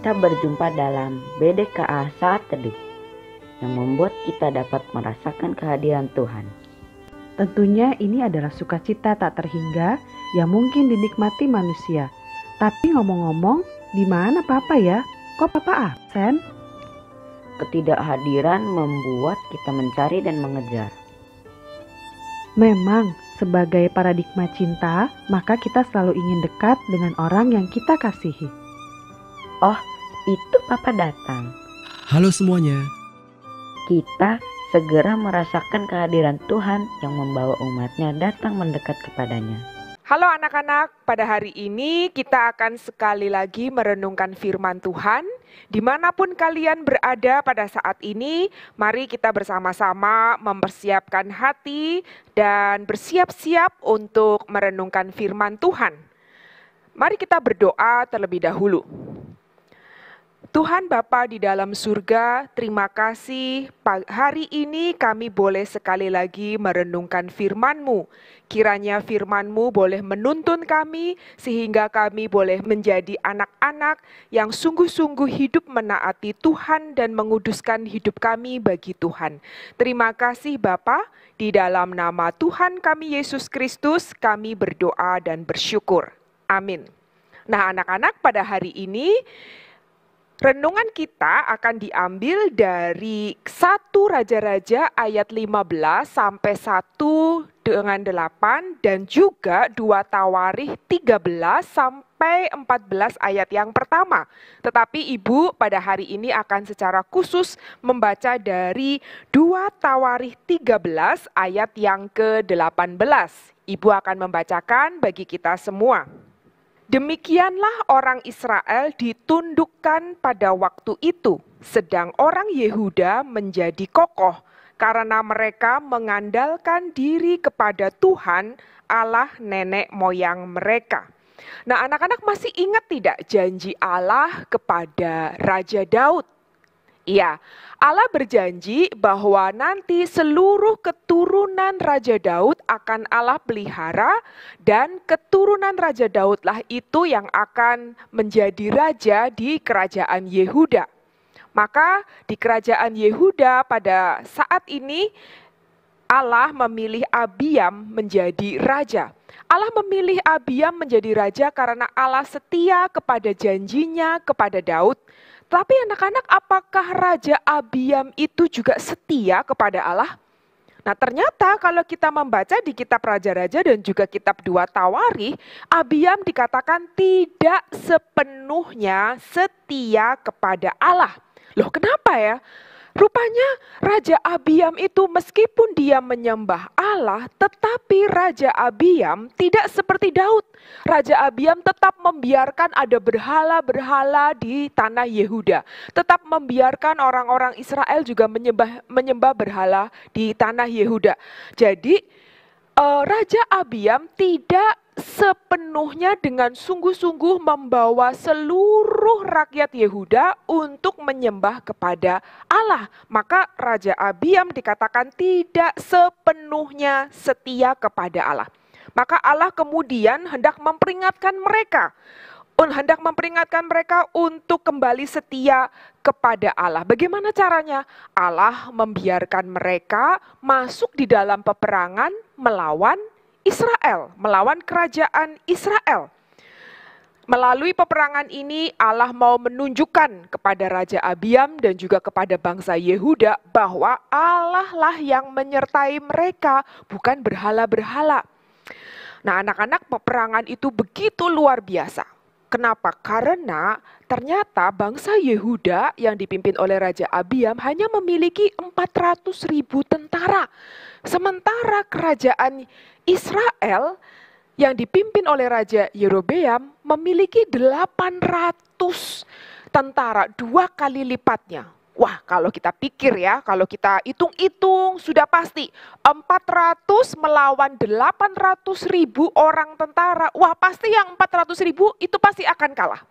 kita berjumpa dalam BDKA Saat Teduh yang membuat kita dapat merasakan kehadiran Tuhan. Tentunya ini adalah sukacita tak terhingga yang mungkin dinikmati manusia. Tapi ngomong-ngomong, di mana Papa ya? Kok Papa absen? Ketidakhadiran membuat kita mencari dan mengejar. Memang, sebagai paradigma cinta, maka kita selalu ingin dekat dengan orang yang kita kasihi. Oh, itu Papa datang. Halo semuanya. Kita segera merasakan kehadiran Tuhan yang membawa umatnya datang mendekat kepadanya. Halo anak-anak, pada hari ini kita akan sekali lagi merenungkan firman Tuhan. Dimanapun kalian berada pada saat ini, mari kita bersama-sama mempersiapkan hati dan bersiap-siap untuk merenungkan firman Tuhan. Mari kita berdoa terlebih dahulu. Tuhan Bapa di dalam surga, terima kasih hari ini kami boleh sekali lagi merenungkan firman-Mu. Kiranya firman-Mu boleh menuntun kami sehingga kami boleh menjadi anak-anak yang sungguh-sungguh hidup menaati Tuhan dan menguduskan hidup kami bagi Tuhan. Terima kasih Bapa, di dalam nama Tuhan kami Yesus Kristus kami berdoa dan bersyukur. Amin. Nah anak-anak, pada hari ini renungan kita akan diambil dari 1 Raja-Raja ayat 15 sampai 1 dengan 8 dan juga 2 Tawarikh 13 sampai 14 ayat yang pertama. Tetapi Ibu pada hari ini akan secara khusus membaca dari 2 Tawarikh 13 ayat yang ke-18. Ibu akan membacakan bagi kita semua. Demikianlah orang Israel ditundukkan pada waktu itu, sedang orang Yehuda menjadi kokoh karena mereka mengandalkan diri kepada Tuhan Allah nenek moyang mereka. Nah, anak-anak masih ingat tidak janji Allah kepada Raja Daud? Iya, Allah berjanji bahwa nanti seluruh keturunan Raja Daud akan Allah pelihara dan keturunan Raja Daudlah itu yang akan menjadi raja di kerajaan Yehuda. Maka di kerajaan Yehuda pada saat ini Allah memilih Abiam menjadi raja. Allah memilih Abiam menjadi raja karena Allah setia kepada janjinya kepada Daud. Tapi anak-anak, apakah Raja Abiam itu juga setia kepada Allah? Nah ternyata kalau kita membaca di kitab Raja-Raja dan juga kitab 2 Tawarikh, Abiam dikatakan tidak sepenuhnya setia kepada Allah. Loh kenapa ya? Rupanya Raja Abiam itu meskipun dia menyembah Allah, tetapi Raja Abiam tidak seperti Daud. Raja Abiam tetap membiarkan ada berhala-berhala di tanah Yehuda. Tetap membiarkan orang-orang Israel juga menyembah berhala di tanah Yehuda. Jadi Raja Abiam tidak sepenuhnya dengan sungguh-sungguh membawa seluruh rakyat Yehuda untuk menyembah kepada Allah. Maka Raja Abiam dikatakan tidak sepenuhnya setia kepada Allah. Maka Allah kemudian hendak memperingatkan mereka untuk kembali setia kepada Allah. Bagaimana caranya? Allah membiarkan mereka masuk di dalam peperangan melawan Israel, melawan kerajaan Israel. Melalui peperangan ini Allah mau menunjukkan kepada Raja Abiam dan juga kepada bangsa Yehuda bahwa Allah lah yang menyertai mereka, bukan berhala-berhala. Nah anak-anak, peperangan itu begitu luar biasa. Kenapa? Karena ternyata bangsa Yehuda yang dipimpin oleh Raja Abiam hanya memiliki 400.000 tentara. Sementara kerajaan Israel yang dipimpin oleh Raja Yerobeam memiliki 800 tentara, 2 kali lipatnya. Wah, kalau kita pikir ya, kalau kita hitung-hitung sudah pasti 400 melawan 800.000 orang tentara. Wah, pasti yang 400.000 itu pasti akan kalah.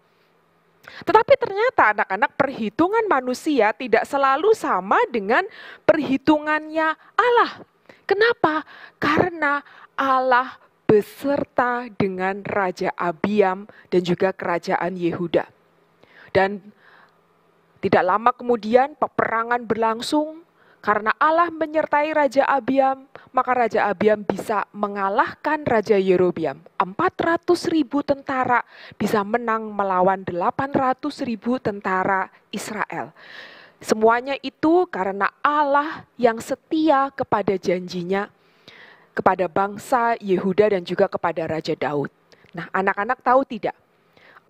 Tetapi ternyata anak-anak, perhitungan manusia tidak selalu sama dengan perhitungannya Allah. Kenapa? Karena Allah beserta dengan Raja Abiam dan juga kerajaan Yehuda. Dan Tidak lama kemudian peperangan berlangsung. Karena Allah menyertai Raja Abiam, maka Raja Abiam bisa mengalahkan Raja Yerobeam. 400.000 tentara bisa menang melawan 800.000 tentara Israel. Semuanya itu karena Allah yang setia kepada janjinya, kepada bangsa Yehuda dan juga kepada Raja Daud. Nah, anak-anak tahu tidak?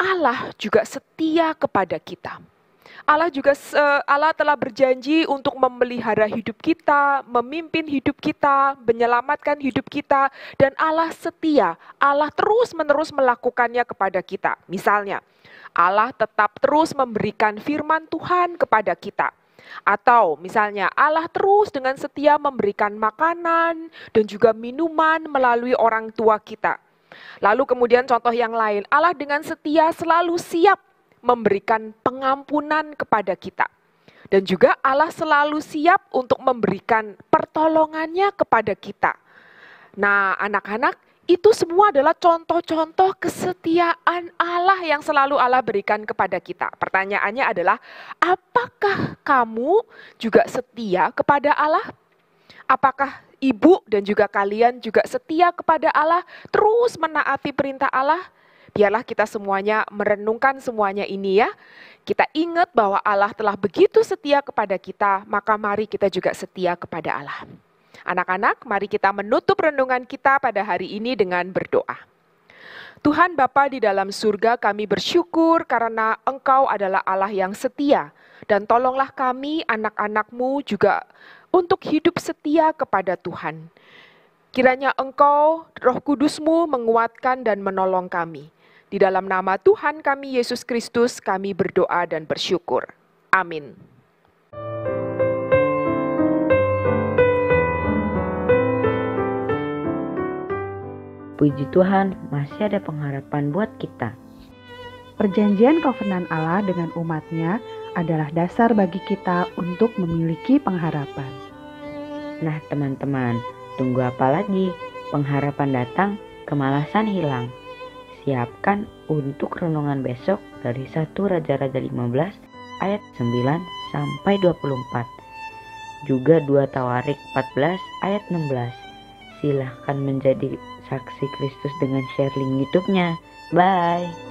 Allah juga setia kepada kita. Allah telah berjanji untuk memelihara hidup kita, memimpin hidup kita, menyelamatkan hidup kita, dan Allah setia. Allah terus-menerus melakukannya kepada kita. Misalnya, Allah tetap terus memberikan firman Tuhan kepada kita. Atau misalnya Allah terus dengan setia memberikan makanan dan juga minuman melalui orang tua kita. Lalu kemudian contoh yang lain, Allah dengan setia selalu siap memberikan pengampunan kepada kita. Dan juga Allah selalu siap untuk memberikan pertolongannya kepada kita. Nah, anak-anak, itu semua adalah contoh-contoh kesetiaan Allah yang selalu Allah berikan kepada kita. Pertanyaannya adalah, apakah kamu juga setia kepada Allah? Apakah ibu dan juga kalian juga setia kepada Allah, terus menaati perintah Allah? Biarlah kita semuanya merenungkan semuanya ini ya. Kita ingat bahwa Allah telah begitu setia kepada kita, maka mari kita juga setia kepada Allah. Anak-anak, mari kita menutup renungan kita pada hari ini dengan berdoa. Tuhan Bapa di dalam surga, kami bersyukur karena Engkau adalah Allah yang setia. Dan tolonglah kami, anak-anak-Mu juga untuk hidup setia kepada Tuhan. Kiranya Engkau, Roh Kudus-Mu menguatkan dan menolong kami. Di dalam nama Tuhan kami Yesus Kristus kami berdoa dan bersyukur. Amin. Puji Tuhan, masih ada pengharapan buat kita. Perjanjian kovenan Allah dengan umatnya adalah dasar bagi kita untuk memiliki pengharapan. Nah teman-teman, tunggu apa lagi? Pengharapan datang, kemalasan hilang. Siapkan untuk renungan besok dari 1 Raja-Raja 15 ayat 9 sampai 24. Juga 2 Tawarik 14 ayat 16. Silahkan menjadi saksi Kristus dengan share link YouTube-nya. Bye.